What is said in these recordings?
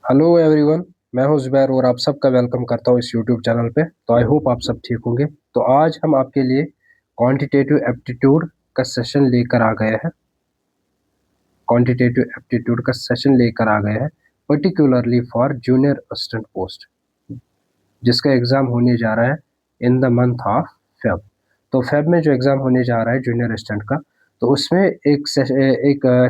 Hello everyone. मैं हूं जुबैर और आप सबका वेलकम करता हूं इस यूट्यूब चैनल पे। तो आई होप आप सब ठीक होंगे। तो आज हम आपके लिए क्वांटिटेटिव एप्टीट्यूड का सेशन लेकर आ गए हैं। क्वांटिटेटिव एप्टीट्यूड का सेशन लेकर आ गए हैं particularly for junior assistant post, जिसका एग्ज़ाम होने जा रहा है in the month of Feb. तो फेब में जो एग्ज़ाम होने जा रहा है जूनियर असिस्टेंट का, तो उसमें एक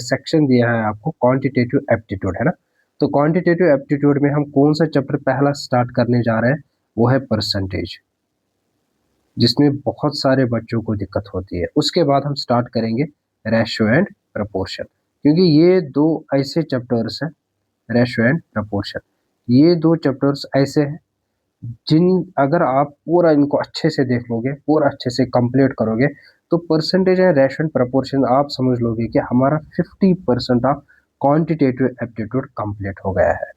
सेक्शन दिया है आपको क्वांटिटेटिव एप्टीट्यूड, है ना। तो क्वांटिटेटिव एप्टीट्यूड में हम कौन सा चैप्टर पहला स्टार्ट करने जा रहे हैं, वो है परसेंटेज, जिसमें बहुत सारे बच्चों को दिक्कत होती है। उसके बाद हम स्टार्ट करेंगे रेशो एंड प्रपोर्शन, क्योंकि ये दो ऐसे चैप्टर्स हैं, रेशो एंड प्रपोर्शन। ये दो चैप्टर्स ऐसे हैं जिन अगर आप पूरा इनको अच्छे से देख लोगे, पूरा अच्छे से कंप्लीट करोगे, तो परसेंटेज एंड रेशो प्रपोर्शन आप समझ लोगे कि हमारा 50% ऑफ क्वांटिटेटिव एप्टीट्यूड कंप्लीट हो गया है।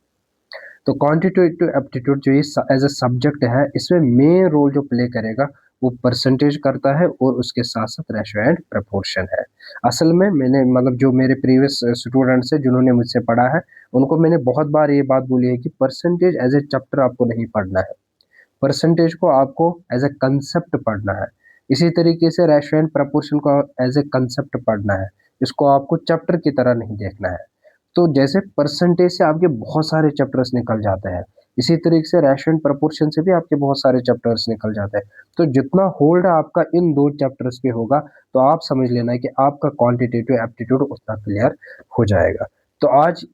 तो क्वांटिटेटिव एप्टीट्यूड जो ये एज अ सब्जेक्ट है, इसमें मेन रोल जो प्ले करेगा वो परसेंटेज करता है और उसके साथ साथ रेशो एंड प्रपोर्शन है। असल में मैंने मतलब जो मेरे प्रीवियस स्टूडेंट्स हैं जिन्होंने मुझसे पढ़ा है, उनको मैंने बहुत बार ये बात बोली है कि परसेंटेज एज ए चैप्टर आपको नहीं पढ़ना है, परसेंटेज को आपको एज ए कंसेप्ट पढ़ना है। इसी तरीके से रेशो एंड प्रपोर्शन को एज ए कंसेप्ट पढ़ना है, इसको आपको चैप्टर की तरह नहीं देखना है। तो जैसे परसेंटेज से आपके बहुत सारे चैप्टर्स निकल जाते हैं, इसी तरीके से रेशो एंड प्रपोर्शन से भी आपके बहुत सारे चैप्टर्स निकल जाते हैं। तो जितना होल्ड आपका इन दो चैप्टर्स पे होगा, तो आप समझ लेना है कि आपका क्वांटिटेटिव एप्टीट्यूड उतना क्लियर हो जाएगा। तो आज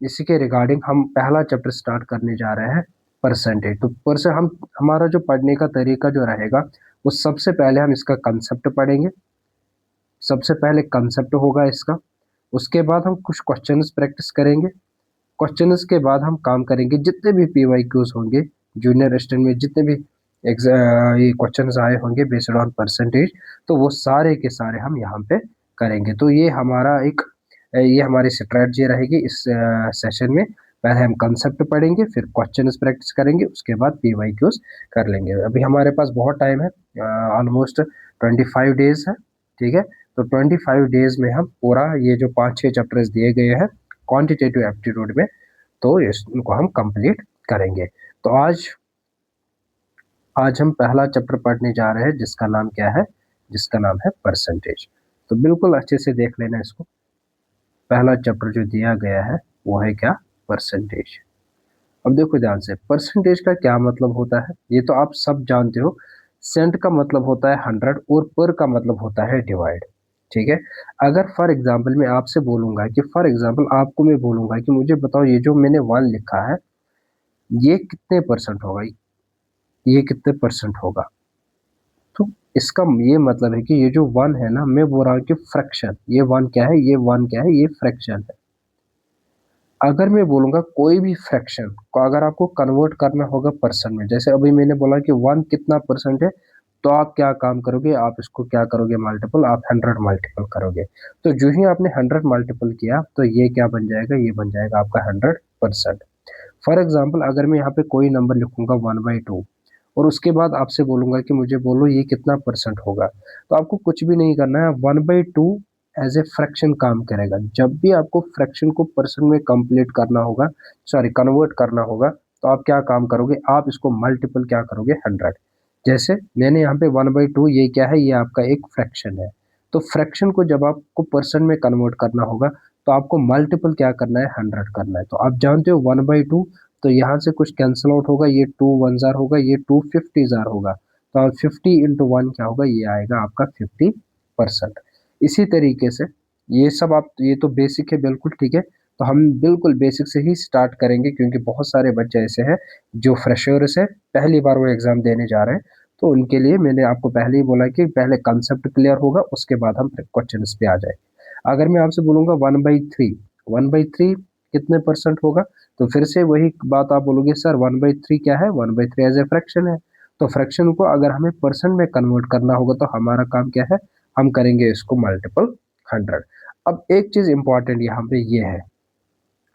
इसी के रिगार्डिंग हम पहला चैप्टर स्टार्ट करने जा रहे हैं, परसेंटेज। तो हम हमारा जो पढ़ने का तरीका जो रहेगा, वो सबसे पहले हम इसका कंसेप्ट पढ़ेंगे। सबसे पहले कंसेप्ट होगा इसका, उसके बाद हम कुछ क्वेश्चंस प्रैक्टिस करेंगे। क्वेश्चंस के बाद हम काम करेंगे जितने भी पीवाईक्यूज होंगे जूनियर असिस्टेंट में, जितने भी ये क्वेश्चंस आए होंगे बेस्ड ऑन परसेंटेज, तो वो सारे के सारे हम यहाँ पे करेंगे। तो ये हमारी स्ट्रेटजी रहेगी इस सेशन में। पहले हम कंसेप्ट पढ़ेंगे, फिर क्वेश्चंस प्रैक्टिस करेंगे, उसके बाद पीवाईक्यूज कर लेंगे। अभी हमारे पास बहुत टाइम है, ऑलमोस्ट 25 डेज है, ठीक है। तो 25 डेज में हम पूरा ये जो 5-6 चैप्टर्स दिए गए हैं क्वांटिटेटिव एप्टीट्यूड में, तो इनको हम कंप्लीट करेंगे। तो आज हम पहला चैप्टर पढ़ने जा रहे हैं, जिसका नाम क्या है, जिसका नाम है परसेंटेज। तो बिल्कुल अच्छे से देख लेना इसको। पहला चैप्टर जो दिया गया है वो है क्या, परसेंटेज। अब देखो ध्यान से, परसेंटेज का क्या मतलब होता है, ये तो आप सब जानते हो। सेंट का मतलब होता है 100 और पर का मतलब होता है डिवाइड, ठीक है। अगर फॉर एग्जांपल मैं आपसे बोलूंगा कि फॉर एग्जांपल आपको मैं बोलूंगा कि मुझे बताओ ये जो मैंने 1 लिखा है ये कितने परसेंट होगा, ये कितने परसेंट होगा। तो इसका ये मतलब है कि ये जो 1 है ना, मैं बोल रहा हूँ कि फ्रैक्शन, ये 1 क्या है, ये 1 क्या है, ये फ्रैक्शन है। अगर मैं बोलूंगा कोई भी फ्रैक्शन को अगर आपको कन्वर्ट करना होगा परसेंट में, जैसे अभी मैंने बोला कि 1 कितना परसेंट है, तो आप क्या काम करोगे, आप इसको क्या करोगे मल्टीपल, आप 100 मल्टीपल करोगे। तो जो ही आपने 100 मल्टीपल किया, तो ये क्या बन जाएगा, ये बन जाएगा आपका 100%। फॉर एग्जाम्पल अगर मैं यहाँ पे कोई नंबर लिखूंगा 1/2 और उसके बाद आपसे बोलूंगा कि मुझे बोलो ये कितना परसेंट होगा, तो आपको कुछ भी नहीं करना है। 1/2 एज ए फ्रैक्शन काम करेगा। जब भी आपको फ्रैक्शन को परसेंट में कंप्लीट करना होगा, सॉरी कन्वर्ट करना होगा, तो आप क्या काम करोगे, आप इसको मल्टीपल क्या करोगे, 100। जैसे मैंने यहाँ पे 1/2, ये क्या है, ये आपका एक फ्रैक्शन है। तो फ्रैक्शन को जब आपको परसेंट में कन्वर्ट करना होगा, तो आपको मल्टीपल क्या करना है, 100 करना है। तो आप जानते हो 1/2, तो यहाँ से कुछ कैंसिल आउट होगा, ये 2 1 जार होगा, ये 2 50 जार होगा। तो आप 50 इंटू 1 क्या होगा, ये आएगा आपका 50%। इसी तरीके से ये सब आप, ये तो बेसिक है बिल्कुल, ठीक है। तो हम बिल्कुल बेसिक से ही स्टार्ट करेंगे, क्योंकि बहुत सारे बच्चे ऐसे हैं जो फ्रेशर्स है, पहली बार वो एग्जाम देने जा रहे हैं। तो उनके लिए मैंने आपको पहले ही बोला कि पहले कंसेप्ट क्लियर होगा, उसके बाद हम क्वेश्चन पे आ जाए। अगर मैं आपसे बोलूंगा 1/3, 1/3 कितने परसेंट होगा, तो फिर से वही बात आप बोलोगे, सर 1/3 क्या है, 1/3 एज ए फ्रैक्शन है। तो फ्रैक्शन को अगर हमें परसेंट में कन्वर्ट करना होगा, तो हमारा काम क्या है, हम करेंगे इसको मल्टीपल 100। अब एक चीज इंपॉर्टेंट यहाँ पे ये है,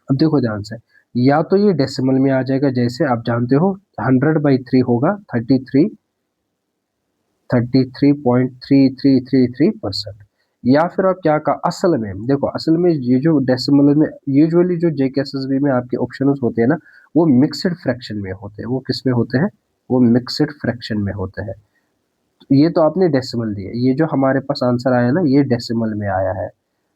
अब देखो ध्यान से, या तो ये डेसिमल में आ जाएगा, जैसे आप जानते हो 100/3 होगा 33.3333%। या फिर आप क्या का असल में देखो, असल में ये जो डेसिमल में यूजुअली जो जेकेएसएसबी में आपके ऑप्शंस होते हैं ना, वो मिक्सड फ्रैक्शन में होते हैं। वो किस में होते हैं? वो मिक्सड फ्रैक्शन में होते हैं। ये तो आपने डेसिमल दिया, ये जो हमारे पास आंसर आया ना, ये डेसिमल में आया है।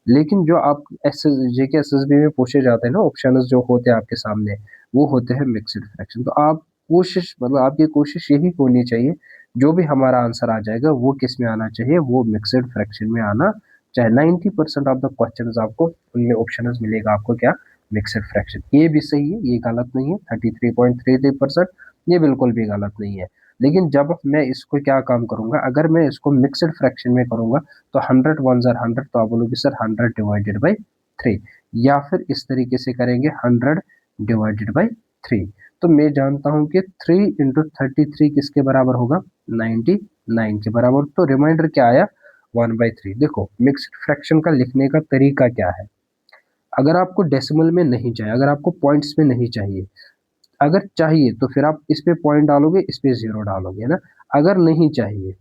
लेकिन जो आप जेकेएसएसबी में पूछे जाते हैं ना ऑप्शंस जो होते हैं आपके सामने, वो होते हैं मिक्सड फ्रैक्शन। तो आप कोशिश, मतलब आपकी कोशिश यही होनी चाहिए, जो भी हमारा आंसर आ जाएगा वो किस में आना चाहिए? वो मिक्सड फ्रैक्शन में आना चाहिए। 90% ऑफ द क्वेश्चन आपको उनमें ऑप्शन मिलेगा आपको क्या? Mixed fraction. ये भी सही है, ये गलत नहीं है। 33.33%, ये बिल्कुल भी गलत नहीं है। लेकिन जब मैं इसको क्या काम करूंगा, अगर मैं इसको मिक्सड फ्रैक्शन में करूंगा, तो 100 वन जार 100, तो आप बोलोगे सर 100 डिवाइडेड बाई 3, या फिर इस तरीके से करेंगे 100 डिवाइडेड बाई 3। तो मैं जानता हूं कि 3 इंटू 33 किसके बराबर होगा? 99 के बराबर। तो रिमाइंडर क्या आया? 1/3। देखो मिक्स्ड फ्रैक्शन का लिखने का तरीका क्या है। अगर आपको डेसिमल में नहीं चाहिए, अगर आपको पॉइंट्स में नहीं चाहिए, अगर चाहिए तो फिर आप इस पे पॉइंट डालोगे, इस पे जीरो डालोगे, है ना। अगर नहीं चाहिए,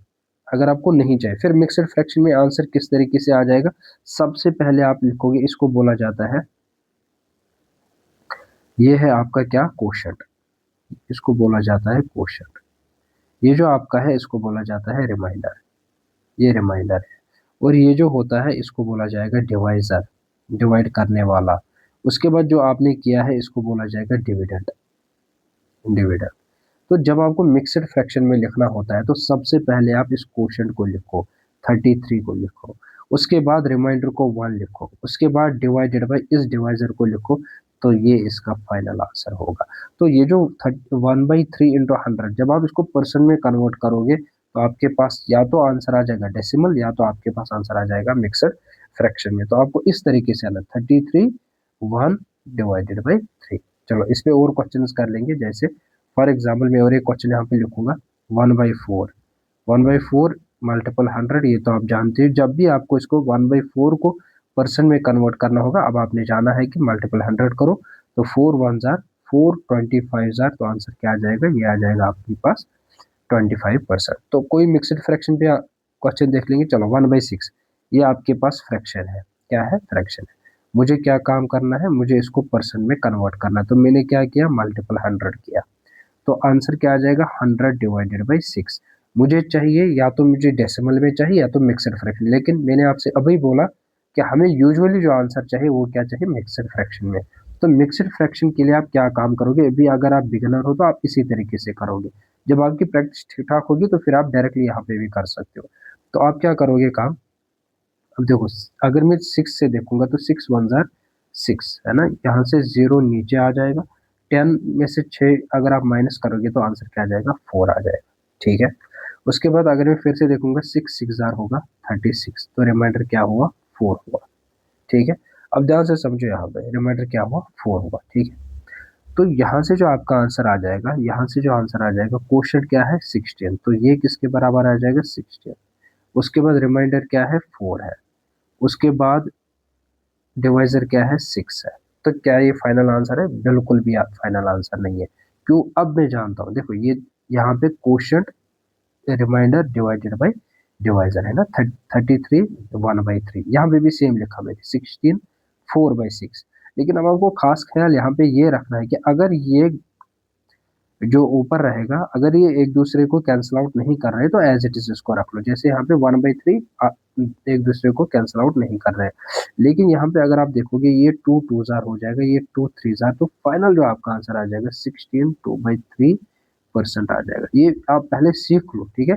अगर आपको नहीं चाहिए, फिर मिक्सड फ्रैक्शन में आंसर किस तरीके से आ जाएगा? सबसे पहले आप लिखोगे, इसको बोला जाता है, ये है आपका क्या? कोशंट। इसको बोला जाता है कोशंट। ये जो आपका है इसको बोला जाता है रिमाइंडर। ये रिमाइंडर है। और ये जो होता है इसको बोला जाएगा डिवाइजर, डिवाइड करने वाला। उसके बाद जो आपने किया है इसको बोला जाएगा डिविडेंड, डिविडेंड। तो जब आपको मिक्सड फ्रैक्शन में लिखना होता है, तो सबसे पहले आप इस क्वोशंट को लिखो, 33 को लिखो। उसके बाद रिमाइंडर को 1 लिखो। उसके बाद डिवाइडेड बाई इस डिवाइजर को लिखो। तो ये इसका फाइनल आंसर होगा। तो ये जो 1/3 इंटू 100, जब आप इसको परसेंट में कन्वर्ट करोगे, तो आपके पास या तो आंसर आ जाएगा डेसिमल, या तो आपके पास आंसर आ जाएगा मिक्सड फ्रैक्शन में। तो आपको इस तरीके से आना, 33 1 डिवाइडेड बाई 3। चलो इस पे और क्वेश्चंस कर लेंगे। जैसे फॉर एग्जाम्पल मैं और एक क्वेश्चन यहाँ पे लिखूंगा, 1/4। 1/4 मल्टीपल 100, ये तो आप जानते हो। जब भी आपको इसको 1/4 को परसेंट में कन्वर्ट करना होगा, अब आपने जाना है कि मल्टीपल 100 करो, तो 4 1 जार 4, 25 जार, तो आंसर क्या आ जाएगा? ये आ जाएगा आपके पास 25%। तो कोई मिक्सड फ्रैक्शन पे क्वेश्चन देख लेंगे। चलो 1/6, ये आपके पास फ्रैक्शन है। क्या है? फ्रैक्शन है। मुझे क्या काम करना है? मुझे इसको परसेंट में कन्वर्ट करना है। तो मैंने क्या किया? मल्टीपल 100 किया। तो आंसर क्या आ जाएगा? 100 डिवाइडेड बाई 6। मुझे चाहिए, या तो मुझे डेसिमल में चाहिए या तो मिक्सड फ्रैक्शन, लेकिन मैंने आपसे अभी बोला कि हमें यूजुअली जो आंसर चाहिए वो क्या चाहिए? मिक्सड फ्रैक्शन में। तो मिक्सड फ्रैक्शन के लिए आप क्या काम करोगे? अभी अगर आप बिगिनर हो तो आप इसी तरीके से करोगे। जब आपकी प्रैक्टिस ठीक ठाक होगी तो फिर आप डायरेक्टली यहाँ पे भी कर सकते हो। तो आप क्या करोगे काम? अब देखो, अगर मैं 6 से देखूंगा तो 6 1 जार 6, है ना। यहाँ से 0 नीचे आ जाएगा। 10 में से 6 अगर आप माइनस करोगे तो आंसर क्या आ जाएगा? 4 आ जाएगा। ठीक है। उसके बाद अगर मैं फिर से देखूंगा, 6 6 जार होगा 36, तो रिमाइंडर क्या हुआ? 4 हुआ। ठीक है। अब ध्यान से समझो, यहाँ पे रिमाइंडर क्या हुआ? 4 हुआ। ठीक है। तो यहाँ से जो आपका आंसर आ जाएगा, यहाँ से जो आंसर आ जाएगा, क्वोशंट क्या है? 16, तो ये किसके बराबर आ जाएगा? 16। उसके बाद रिमाइंडर क्या है? 4 है। उसके बाद डिवाइजर क्या है? 6 है। तो क्या ये फाइनल आंसर है? बिल्कुल भी फाइनल आंसर नहीं है। क्यों? अब मैं जानता हूँ। देखो ये यहाँ पे quotient, remainder divided by divisor है ना, 33 1/3। यहाँ पे भी सेम लिखा मैंने, 16 4/6। लेकिन अब आपको खास ख्याल यहाँ पे ये रखना है कि अगर ये जो ऊपर रहेगा, अगर ये एक दूसरे को कैंसिल आउट नहीं कर रहे, तो एज इट इज इसको रख लो। जैसे यहाँ पे 1/3 एक दूसरे को कैंसिल आउट नहीं कर रहे हैं। लेकिन यहाँ पे अगर आप देखोगे, ये 2 2 जार हो जाएगा, ये 2 3 जार, तो फाइनल जो आपका आंसर आ जाएगा 16 2/3% आ जाएगा। ये आप पहले सीख लो। ठीक है।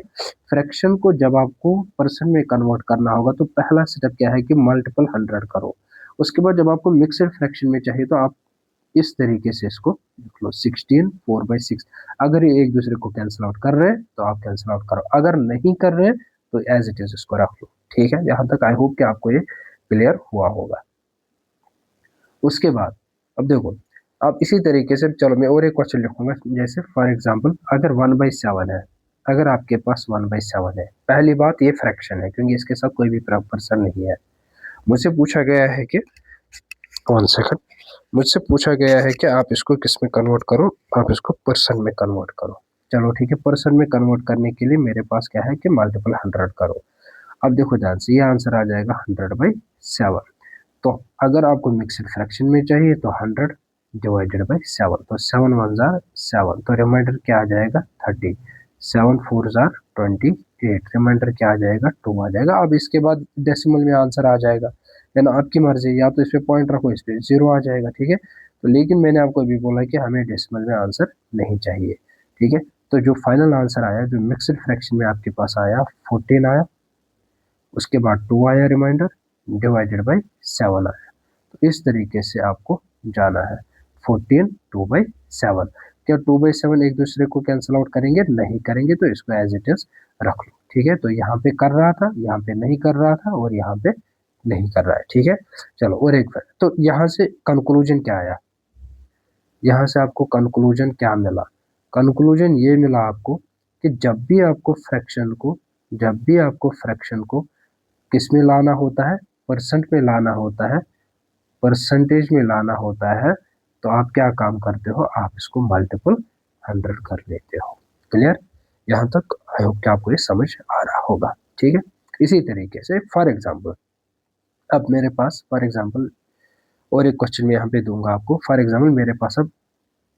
फ्रैक्शन को जब आपको परसेंट में कन्वर्ट करना होगा, तो पहला स्टेप क्या है कि मल्टीपल 100 करो। उसके बाद जब आपको मिक्सड फ्रैक्शन में चाहिए, तो आप इस तरीके से इसको लिख लो, 16 4/6। अगर ये एक दूसरे को कैंसिल आउट कर रहे हैं तो आप कैंसिल आउट करो, अगर नहीं कर रहे हैं तो एज इट इज इसको रख लो। ठीक है। यहाँ तक आई होप कि आपको ये क्लियर हुआ होगा। उसके बाद अब देखो, अब इसी तरीके से चलो मैं और एक क्वेश्चन लिखूंगा। जैसे फॉर एग्जाम्पल, अगर 1/7 है, अगर आपके पास 1/7 है, पहली बात ये फ्रैक्शन है क्योंकि इसके साथ कोई भी पर्सन नहीं है। मुझसे पूछा गया है कि 1 सेकंड, मुझसे पूछा गया है कि आप इसको किस में कन्वर्ट करो? आप इसको परसेंट में कन्वर्ट करो। चलो ठीक है, परसेंट में कन्वर्ट करने के लिए मेरे पास क्या है कि मल्टीपल 100 करो। अब देखो ध्यान से, ये आंसर आ जाएगा 100/7। तो अगर आपको मिक्सड फ्रैक्शन में चाहिए तो 100 / 7, तो 7 × 1 = 7, तो रिमाइंडर क्या आ जाएगा 30, 7 × 4 = 28, रिमाइंडर क्या आ जाएगा 2 आ जाएगा। अब इसके बाद डेसिमल में आंसर आ जाएगा, है ना, आपकी मर्जी, या तो इस पे पॉइंट रखो, इस पे 0 आ जाएगा, ठीक है। तो लेकिन मैंने आपको अभी बोला कि हमें डेसिमल में आंसर नहीं चाहिए, ठीक है। तो जो फाइनल आंसर आया, जो मिक्सड फ्रैक्शन में आपके पास आया 14 आया, उसके बाद 2 आया रिमाइंडर, /7 आया। तो इस तरीके से आपको जाना है। 14 2/7। क्या 2/7 एक दूसरे को कैंसिल आउट करेंगे? नहीं करेंगे, तो इसको एज इट इज रख लो, ठीक है। तो यहाँ पे कर रहा था, यहाँ पे नहीं कर रहा था, और यहाँ पे नहीं कर रहा है, ठीक है। चलो और एक बार, तो यहाँ से कंक्लूजन क्या आया, यहाँ से आपको कंक्लूजन क्या मिला? कंक्लूजन ये मिला आपको कि जब भी आपको फ्रैक्शन को किस में लाना होता है, परसेंट में लाना होता है, परसेंटेज में लाना होता है, तो आप क्या काम करते हो, आप इसको मल्टीपल 100 कर लेते हो। क्लियर? यहाँ तक आई होप कि आपको ये समझ आ रहा होगा, ठीक है। इसी तरीके से फॉर एग्जाम्पल, अब मेरे पास फॉर एग्जाम्पल और एक क्वेश्चन में यहाँ पे दूंगा आपको। फॉर एग्जाम्पल मेरे पास अब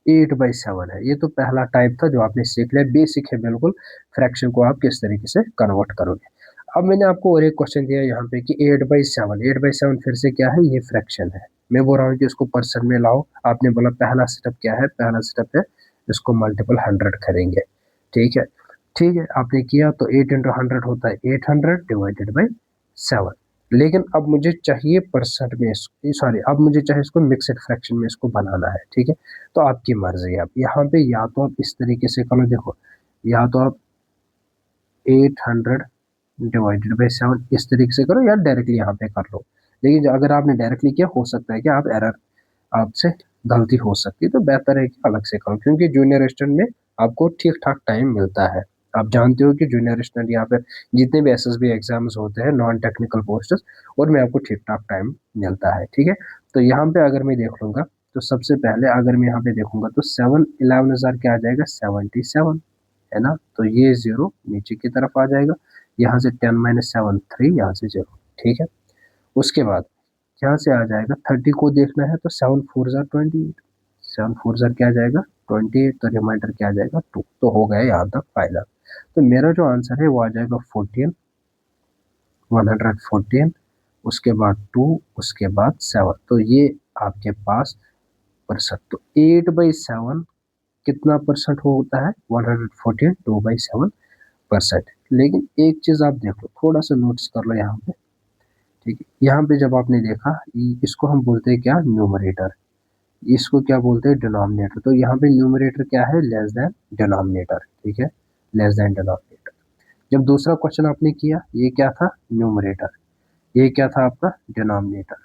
8/7 है। ये तो पहला टाइप था जो आपने सीख लिया, बेसिक है बिल्कुल, फ्रैक्शन को आप किस तरीके से कन्वर्ट करोगे। अब मैंने आपको और एक क्वेश्चन दिया यहाँ पे कि 8/7 फिर से क्या है, ये फ्रैक्शन है। मैं बोल रहा हूँ कि इसको परसेंट में लाओ, आपने बोला पहला स्टेप क्या है, पहला स्टेप है इसको मल्टीपल 100 करेंगे, ठीक है। ठीक है, आपने किया तो 8 × 100 होता है 800 /7। लेकिन अब मुझे चाहिए परसेंट में, सॉरी, अब मुझे चाहिए इसको मिक्सड फ्रैक्शन में इसको बनाना है, ठीक है। तो आपकी मर्जी है, आप यहाँ पे या तो आप इस तरीके से करो, देखो, या तो आप 800 /7 इस तरीके से करो, या डायरेक्टली यहाँ पे कर लो। लेकिन अगर आपने डायरेक्टली किया, हो सकता है कि आप एरर, आपसे गलती हो सकती है, तो बेहतर है कि अलग से करो, क्योंकि जूनियर असिस्टेंट में आपको ठीक ठाक टाइम मिलता है। आप जानते हो कि जूनियर असिस्टेंट यहाँ पे जितने भी एसएसबी एग्जाम्स होते हैं, नॉन टेक्निकल पोस्ट्स, और में आपको ठीक ठाक टाइम मिलता है, ठीक है। तो यहाँ पे अगर मैं देख लूंगा, तो सबसे पहले अगर मैं यहाँ पे देखूंगा तो 7 11 क्या आ जाएगा 77, है ना। तो ये 0 नीचे की तरफ आ जाएगा, यहाँ से 10 - 7 3, यहाँ से 0, ठीक है। उसके बाद यहाँ से आ जाएगा 30 को देखना है, तो 7 × 4 = 28, 7 × 4 क्या आ जाएगा 28, तो रिमाइंडर क्या आ जाएगा 2। तो हो गया यहाँ तक फाइनल। तो मेरा जो आंसर है वो आ जाएगा 14, 114, उसके बाद 2, उसके बाद 7। तो ये आपके पास परसेंट, तो 8/7 कितना परसेंट होता है 114, 2/7%। लेकिन एक चीज आप देख लो, थोड़ा सा नोटिस कर लो यहाँ पे, ठीक है। यहाँ पे जब आपने देखा, इसको हम बोलते हैं क्या, न्यूमरेटर, इसको क्या बोलते हैं डिनोमिनेटर। तो यहाँ पे न्यूमरेटर क्या है, लेस देन डिनोमिनेटर, ठीक है, लेस देन डिनोमिनेटर। जब दूसरा क्वेश्चन आपने किया, ये क्या था न्यूमरेटर, ये क्या था आपका डिनोमिनेटर,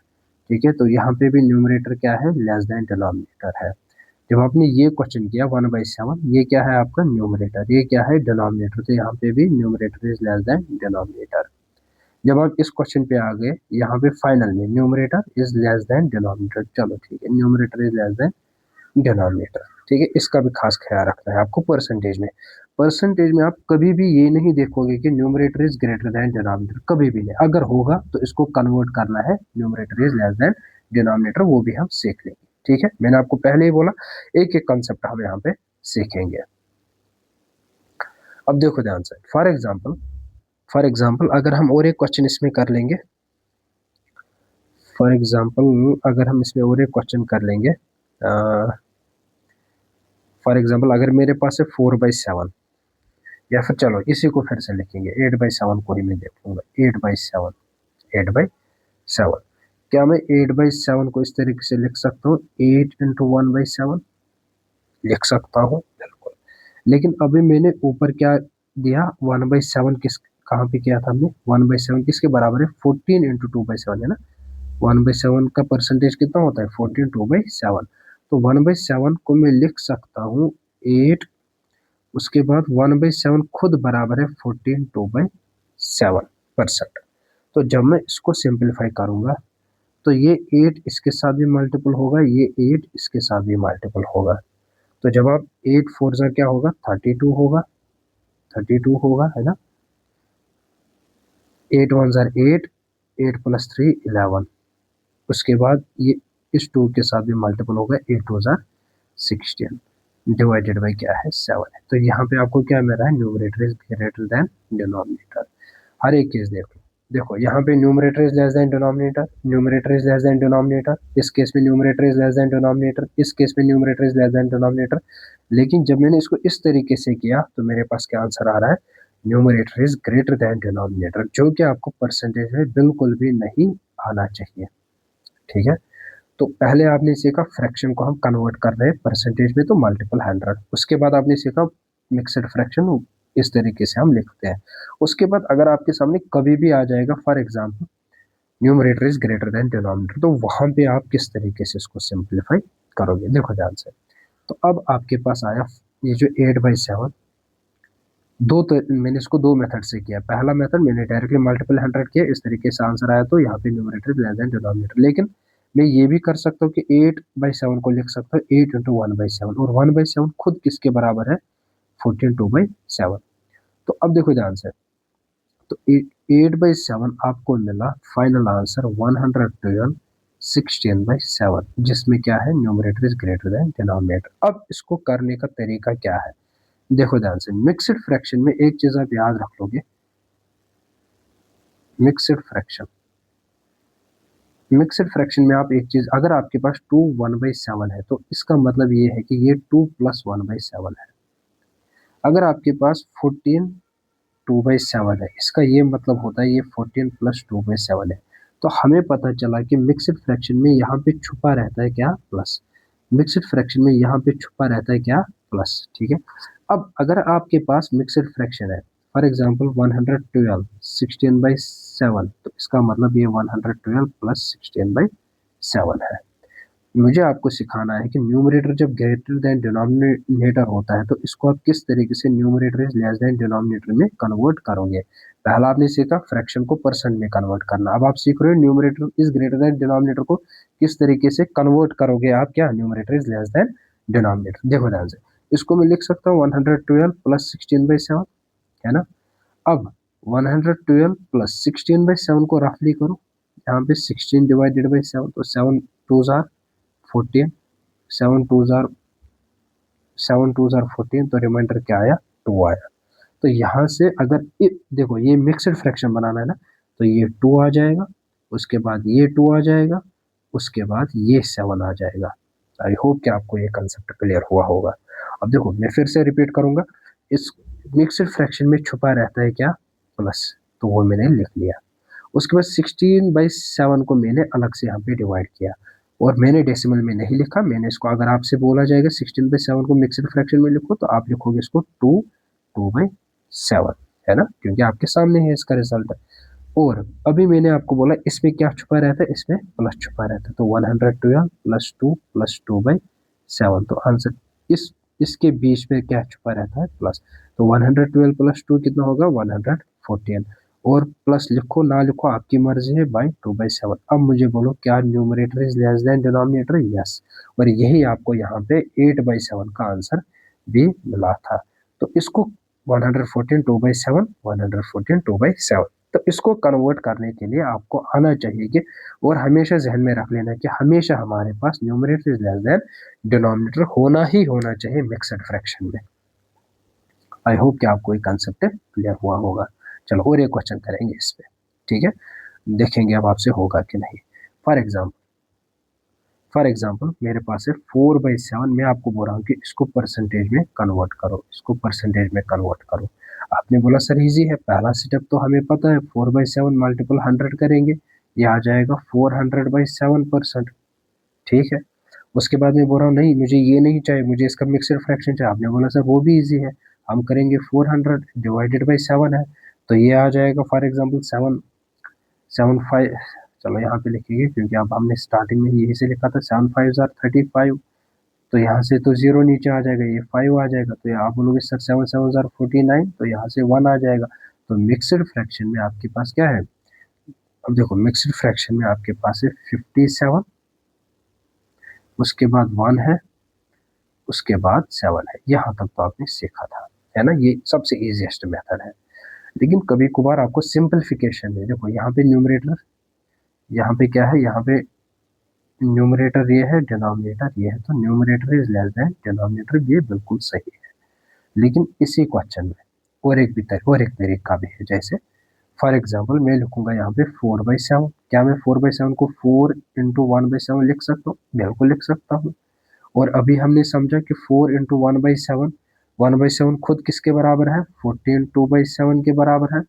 ठीक है। तो यहाँ पे भी न्यूमरेटर क्या है, लेस देन डिनोमिनेटर है। जब आपने ये क्वेश्चन किया 1/7, ये क्या है आपका न्यूमरेटर, ये क्या है डिनोमिनेटर, तो यहाँ पे भी numerator is less than denominator. जब आप इस क्वेश्चन पे आ गए, यहाँ पे फाइनल में numerator is less than denominator, चलो ठीक है, numerator is less than denominator, ठीक है। इसका भी खास ख्याल रखना है आपको परसेंटेज में। परसेंटेज में आप कभी भी ये नहीं देखोगे कि numerator is greater than denominator, कभी भी नहीं। अगर होगा तो इसको कन्वर्ट करना है, numerator is less than denominator, वो भी हम सीख लेंगे, ठीक है। मैंने आपको पहले ही बोला, एक एक कंसेप्ट हम यहाँ पे सीखेंगे। अब देखो ध्यान से, फॉर एग्जाम्पल अगर हम और एक क्वेश्चन इसमें कर लेंगे, फॉर एग्जाम्पल अगर हम इसमें और एक क्वेश्चन कर लेंगे, फॉर एग्जाम्पल अगर मेरे पास है 4/7, या फिर चलो इसी को फिर से लिखेंगे 8/7 को ही मैं देख लूंगा, 8/7 क्या मैं 8/7 को इस तरीके से लिख सकता हूँ, 8 × 1/7 लिख सकता हूँ, बिल्कुल। लेकिन अभी मैंने ऊपर क्या दिया, 1/7 किस, कहाँ पे किया था हमने, 1/7 किसके बराबर है 14 × 2/7, है ना। 1/7 का परसेंटेज कितना होता है 14, 2/7। तो 1/7 को मैं लिख सकता हूँ 8, उसके बाद 1/7 खुद बराबर है 14, 2/7%। तो जब मैं इसको सिंप्लीफाई करूंगा, तो ये 8 इसके साथ भी मल्टीपल होगा, ये 8 इसके साथ भी मल्टीपल होगा। तो जब आप 8 4 जा क्या होगा 32 होगा, 32 होगा, है ना। 8 वन ज़ार 8, 8 प्लस 3 11, उसके बाद ये इस 2 के साथ भी मल्टीपल होगा, 8 टू ज़ार 16 डिवाइडेड बाई क्या है 7 है। तो यहाँ पे आपको क्या मिल रहा है, numerator is greater than denominator. हर एक चीज देख लो, देखो यहाँ पे numerator is less than denominator, numerator is less than denominator, इस केस में numerator is less than denominator, इस केस में numerator is less than denominator. लेकिन जब मैंने इसको इस तरीके से किया तो मेरे पास क्या आंसर आ रहा है, numerator is greater than denominator, जो कि आपको परसेंटेज में बिल्कुल भी नहीं आना चाहिए। ठीक है, तो पहले आपने सीखा फ्रैक्शन को हम कन्वर्ट कर रहे हैं परसेंटेज में, तो मल्टीपल 100। उसके बाद आपने सीखा मिक्सड फ्रैक्शन, इस तरीके से हम लिखते हैं। उसके बाद अगर आपके सामने कभी भी आ जाएगा for example numerator is greater than denominator, तो वहां पे आप किस तरीके से इसको सिंप्लीफाई करोगे, देखो ध्यान से। तो अब आपके पास आया ये जो 8/7, मैंने इसको दो मेथड से किया। पहला मेथड मैंने डायरेक्टली मल्टीपल 100 किया, इस तरीके से आंसर आया, तो यहाँ पे न्यूमरेटर लेस देन डिनोमिनेटर। लेकिन मैं ये भी कर सकता हूँ कि 8/7 को लिख सकता हूँ 8 इंटू 1/7, और 1/7 खुद किसके बराबर है, 14 2/7। तो अब देखो ध्यान से, तो 8/7 आपको मिला फाइनल आंसर 112 16/7, जिसमें क्या है, numerator is greater than denominator. अब इसको करने का तरीका क्या है, देखो ध्यान से। मिक्सड फ्रैक्शन में एक चीज आप याद रख लोगे, मिक्सड फ्रैक्शन, मिक्सड फ्रैक्शन में आप एक चीज, अगर आपके पास 2 1/7 है तो इसका मतलब ये है कि ये 2 प्लस 1/7 है। अगर आपके पास 14 2/7 है, इसका ये मतलब होता है ये 14 प्लस 2/7 है। तो हमें पता चला कि मिक्सड फ्रैक्शन में यहाँ पे छुपा रहता है क्या, प्लस। मिक्सड फ्रैक्शन में यहाँ पे छुपा रहता है क्या, प्लस। ठीक है, अब अगर आपके पास मिक्सड फ्रैक्शन है, फॉर एग्जांपल 112 16/7, तो इसका मतलब ये 112 प्लस 16/7 है। मुझे आपको सिखाना है कि न्यूमरेटर जब ग्रेटर देन डिनोमिनेटर होता है तो इसको आप किस तरीके से numerator is less than denominator में कन्वर्ट करोगे। पहला आपने सीखा फ्रैक्शन को परसेंट में कन्वर्ट करना, अब आप सीख रहे हो numerator is greater than denominator को किस तरीके से कन्वर्ट करोगे आप, क्या, numerator is less than denominator. देखो ध्यान से, इसको मैं लिख सकता हूँ 112 प्लस 16/7, है ना। अब 112 प्लस 16/7 को रफली करो, यहाँ पे 16 डिवाइडेड बाई 7, तो 7 2 जार 14, 7 2 जार 14, तो रिमाइंडर क्या आया, 2 आया। तो यहाँ से अगर देखो ये मिक्सड फ्रैक्शन बनाना है ना, तो ये 2 आ जाएगा, उसके बाद ये 2 आ जाएगा, उसके बाद ये 7 आ जाएगा। आई होप कि आपको ये कंसेप्ट क्लियर हुआ होगा। अब देखो मैं फिर से रिपीट करूंगा, इस मिक्सड फ्रैक्शन में छुपा रहता है क्या, प्लस, तो वो मैंने लिख लिया। उसके बाद 16/7 को मैंने अलग से यहाँ पे डिवाइड किया, और मैंने डेसिमल में नहीं लिखा। मैंने इसको, अगर आपसे बोला जाएगा 16/7 को मिक्सड फ्रैक्शन में लिखो, तो आप लिखोगे इसको 2/7, है ना, क्योंकि आपके सामने है इसका रिजल्ट। और अभी मैंने आपको बोला इसमें क्या छुपा रहता है, इसमें प्लस छुपा रहता है, तो 112 प्लस 2 प्लस 2/7, तो आंसर इसके बीच में क्या छुपा रहता है, प्लस। तो 112 प्लस 2 कितना होगा, 114, और प्लस लिखो ना लिखो आपकी मर्जी है, बाई 2/7। अब मुझे बोलो क्या numerator is less than denominator, yes. और यही आपको यहाँ पे 8/7 का आंसर भी मिला था। तो इसको 114 2/7, 114 2/7, तो इसको कन्वर्ट करने के लिए आपको आना चाहिए कि, और हमेशा जहन में रख लेना कि हमेशा हमारे पास numerator is less than denominator होना ही होना चाहिए मिक्सड फ्रैक्शन में। आई होप कि आपको ये कंसेप्ट क्लियर हुआ होगा। चलो और एक क्वेश्चन करेंगे इस पे, ठीक है, देखेंगे अब आपसे होगा कि नहीं। फॉर एग्जाम्पल मेरे पास है 4/7, मैं आपको बोल रहा हूँ कि इसको परसेंटेज में कन्वर्ट करो, इसको परसेंटेज में कन्वर्ट करो। आपने बोला सर इजी है, पहला स्टेप तो हमें पता है, 4/7 मल्टीपल 100 करेंगे, ये आ जाएगा 400/7%। ठीक है, उसके बाद मैं बोल रहा हूँ नहीं मुझे ये नहीं चाहिए, मुझे इसका मिक्सड फ्रैक्शन चाहिए। आपने बोला सर वो भी इजी है, हम करेंगे 400 डिवाइडेड बाई 7 है, तो ये आ जाएगा फॉर एग्जाम्पल 7 7 5, चलो यहाँ पे लिखेंगे क्योंकि अब हमने स्टार्टिंग में यही से लिखा था, 7 5 जार 35, तो यहाँ से तो जीरो नीचे आ जाएगा, ये 5 आ जाएगा, तो आप बोलोगे सर 7 7 जार 49, तो यहाँ से 1 आ जाएगा। तो मिक्सड फ्रैक्शन में आपके पास क्या है, अब देखो मिक्सड फ्रैक्शन में आपके पास है 57, उसके बाद 1 है, उसके बाद 7 है। यहाँ तक तो आपने सीखा था, है ना, ये सबसे इजीएस्ट मेथड है। लेकिन कभी कभार आपको सिंपलीफिकेशन में, देखो यहाँ पे न्यूमरेटर, यहाँ पे क्या है, यहाँ पे न्यूमरेटर ये है, डिनोमिनेटर ये है, तो numerator is less than denominator, ये बिल्कुल सही है। लेकिन इसी क्वेश्चन में और एक तरीका भी है। जैसे फॉर एग्जाम्पल मैं लिखूंगा यहाँ पे 4/7, क्या मैं 4/7 को 4 × 1/7 लिख सकता हूँ? बिल्कुल लिख सकता हूँ। और अभी हमने समझा कि 4 × 1/7, 1/7 खुद किसके बराबर है? 14 2/7 के बराबर है।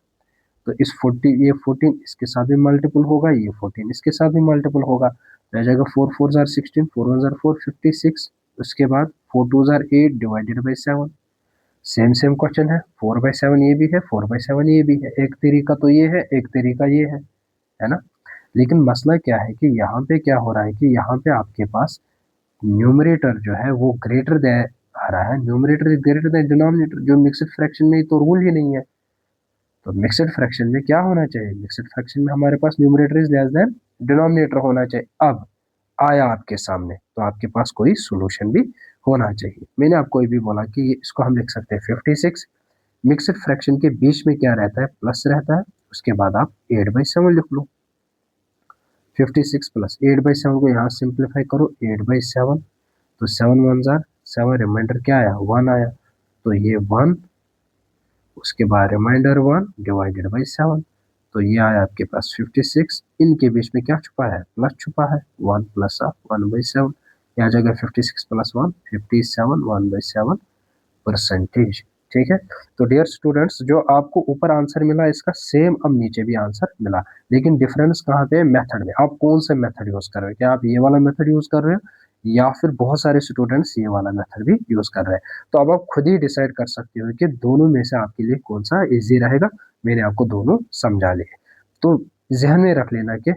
तो इस 40, ये 14 इसके साथ भी मल्टीपल होगा, ये 14 इसके साथ भी मल्टीपल होगा, रह जाएगा 4 4 जार 16, 4 1 जार 4 56। उसके बाद 4 2 jar 8 divided by 7। Same question है, 4/7 ये भी है, 4/7 ये भी है। एक तरीका तो ये है, एक तरीका ये है ना। लेकिन मसला क्या है कि यहाँ पे क्या हो रहा है कि यहाँ पे आपके पास न्यूमरेटर जो है वो ग्रेटर देन आ रहा है, numerator is greater than denominator, जो मिक्स्ड फ्रैक्शन में तो रूल ही नहीं है। तो मिक्स्ड फ्रैक्शन में क्या होना चाहिए? मिक्स्ड फ्रैक्शन में हमारे पास numerator is less than denominator होना चाहिए। अब आया आपके सामने, तो आपके पास कोई सोल्यूशन भी होना चाहिए। मैंने आपको ये भी बोला कि इसको हम लिख सकते हैं 56। मिक्स्ड फ्रैक्शन के बीच में क्या रहता है? प्लस रहता है। उसके बाद आप 8/7 लिख लो। 56 प्लस 8/7 को यहाँ सिंप्लीफाई करो, 8/7, तो 7 1 जार 7, रिमाइंडर क्या आया? 1 आया, तो ये 1, उसके बाद रिमाइंडर 1 डिवाइडेड बाई 7, तो ये आया आपके पास 56। इनके बीच में क्या छुपा है? प्लस छुपा है, 1 प्लस 1/7, यह आ जाएगा 56 प्लस 1 57, 1/7 परसेंटेज। ठीक है। तो डियर स्टूडेंट्स, जो आपको ऊपर आंसर मिला इसका सेम अब नीचे भी आंसर मिला, लेकिन डिफरेंस कहाँ पे है? मेथड में। आप कौन सा मेथड यूज कर रहे हो? क्या आप ये वाला मेथड यूज कर रहे हो या फिर बहुत सारे स्टूडेंट्स ये वाला मेथड भी यूज कर रहे हैं? तो अब आप खुद ही डिसाइड कर सकते हो कि दोनों में से आपके लिए कौन सा इजी रहेगा। मैंने आपको दोनों समझा लिए। तो जहन में रख लेना कि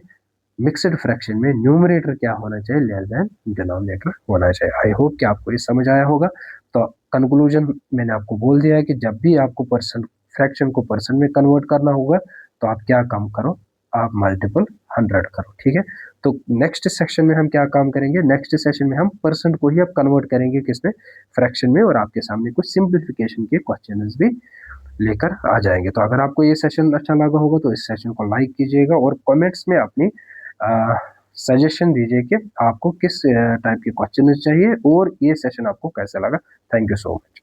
मिक्स्ड फ्रैक्शन में न्यूमरेटर क्या होना चाहिए? लेस देन डिनोमिनेटर होना चाहिए। आई होप कि आपको ये समझ आया होगा। तो कंक्लूजन मैंने आपको बोल दिया है कि जब भी आपको परसेंट फ्रैक्शन को परसेंट में कन्वर्ट करना होगा तो आप क्या काम करो? आप मल्टीपल 100 करो। ठीक है। तो नेक्स्ट सेक्शन में हम क्या काम करेंगे? नेक्स्ट सेशन में हम परसेंट को ही अब कन्वर्ट करेंगे किसमें? फ्रैक्शन में, और आपके सामने कुछ सिंप्लीफिकेशन के क्वेश्चंस भी लेकर आ जाएंगे। तो अगर आपको ये सेशन अच्छा लगा होगा तो इस सेशन को लाइक कीजिएगा और कमेंट्स में अपनी सजेशन दीजिए कि आपको किस टाइप के क्वेश्चन चाहिए और ये सेशन आपको कैसा लगा। Thank you so much.